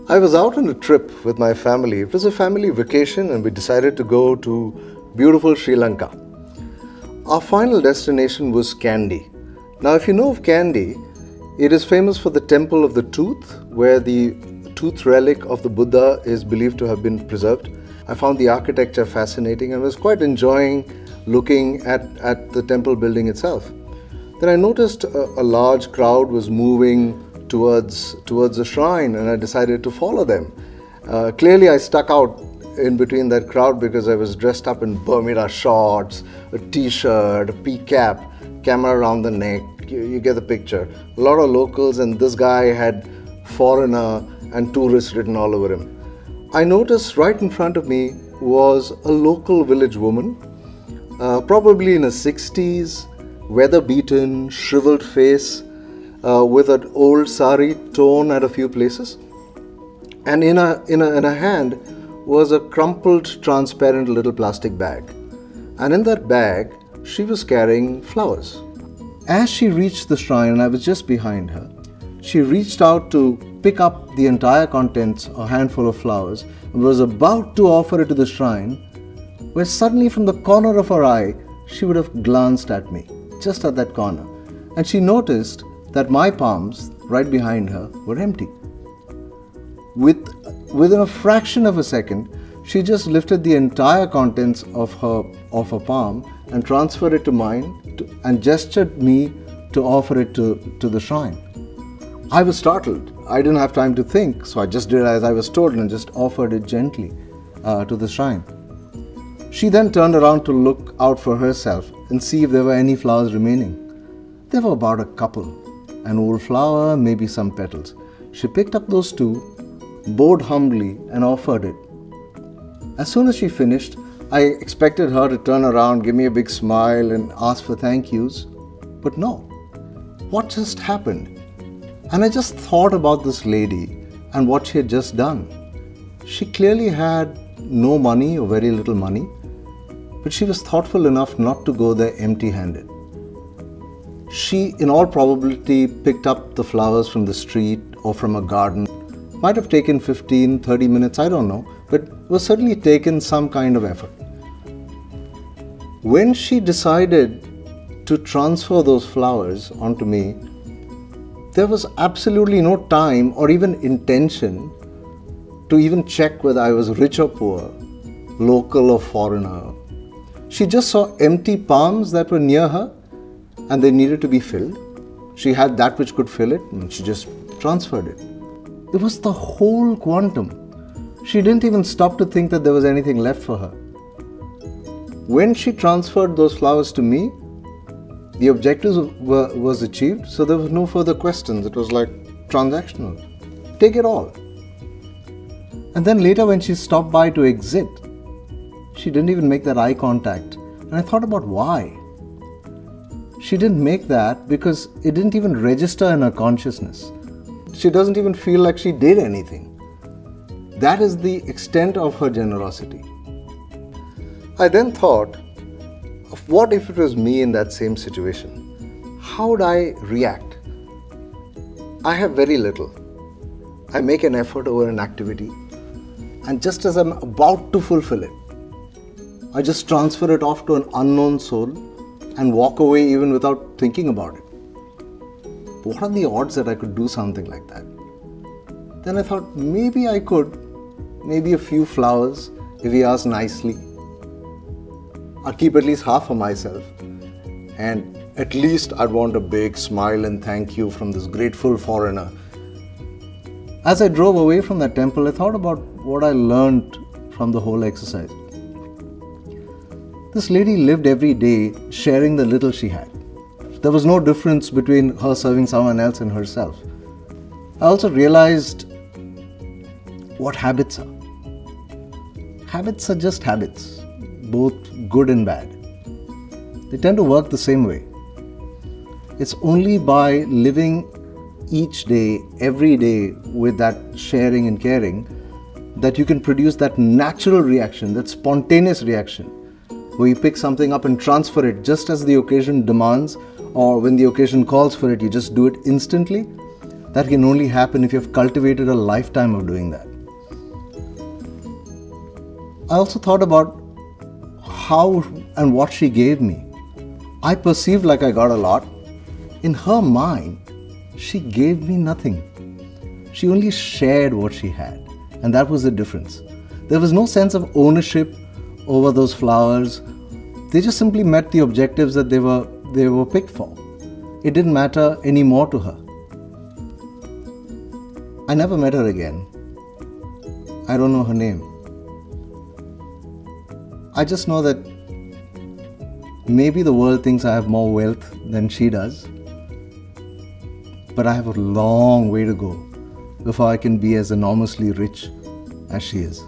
I was out on a trip with my family. It was a family vacation and we decided to go to beautiful Sri Lanka. Our final destination was Kandy. Now, if you know of Kandy, it is famous for the Temple of the Tooth, where the tooth relic of the Buddha is believed to have been preserved. I found the architecture fascinating and was quite enjoying looking at the temple building itself. Then I noticed a large crowd was moving towards the shrine, and I decided to follow them. Clearly I stuck out in between that crowd because I was dressed up in Bermuda shorts, a t-shirt, a pea cap, camera around the neck. You get the picture. A lot of locals, and this guy had foreigner and tourist written all over him. I noticed right in front of me was a local village woman, probably in her 60s, weather-beaten, shriveled face, with an old sari torn at a few places. And in her hand was a crumpled, transparent little plastic bag. And in that bag, she was carrying flowers. As she reached the shrine, and I was just behind her, she reached out to pick up the entire contents, a handful of flowers, and was about to offer it to the shrine, where suddenly from the corner of her eye, she would have glanced at me, just at that corner. And she noticed that my palms, right behind her, were empty. Within a fraction of a second, she just lifted the entire contents of her palm and transferred it to mine and gestured me to offer it to the shrine. I was startled. I didn't have time to think, so I just did as I was told and just offered it gently to the shrine. She then turned around to look out for herself and see if there were any flowers remaining. There were about a couple, an old flower, maybe some petals. She picked up those two, bowed humbly and offered it. As soon as she finished, I expected her to turn around, give me a big smile and ask for thank yous. But no. What just happened? And I just thought about this lady and what she had just done. She clearly had no money or very little money, but she was thoughtful enough not to go there empty-handed. She, in all probability, picked up the flowers from the street or from a garden. Might have taken 15-30 minutes, I don't know, but was certainly taken some kind of effort. When she decided to transfer those flowers onto me, there was absolutely no time or even intention to even check whether I was rich or poor, local or foreigner. She just saw empty palms that were near her and they needed to be filled. She had that which could fill it and she just transferred it. It was the whole quantum. She didn't even stop to think that there was anything left for her. When she transferred those flowers to me, the objectives was achieved, so there was no further questions. It was like transactional. Take it all. And then later when she stopped by to exit, she didn't even make that eye contact. And I thought about why. She didn't make that because it didn't even register in her consciousness. She doesn't even feel like she did anything. That is the extent of her generosity. I then thought of what if it was me in that same situation? How would I react? I have very little. I make an effort over an activity, and just as I'm about to fulfill it, I just transfer it off to an unknown soul and walk away even without thinking about it. What are the odds that I could do something like that? Then I thought maybe I could, maybe a few flowers if he asked nicely. I'll keep at least half for myself, and at least I'd want a big smile and thank you from this grateful foreigner. As I drove away from that temple, I thought about what I learned from the whole exercise. This lady lived every day sharing the little she had. There was no difference between her serving someone else and herself. I also realized what habits are. Habits are just habits, both good and bad. They tend to work the same way. It's only by living each day, every day with that sharing and caring that you can produce that natural reaction, that spontaneous reaction, where you pick something up and transfer it just as the occasion demands, or when the occasion calls for it, you just do it instantly. That can only happen if you've cultivated a lifetime of doing that. I also thought about how and what she gave me. I perceived like I got a lot. In her mind, she gave me nothing. She only shared what she had, and that was the difference. There was no sense of ownership over those flowers. They just simply met the objectives that they were picked for. It didn't matter anymore to her. I never met her again. I don't know her name. I just know that maybe the world thinks I have more wealth than she does, but I have a long way to go before I can be as enormously rich as she is.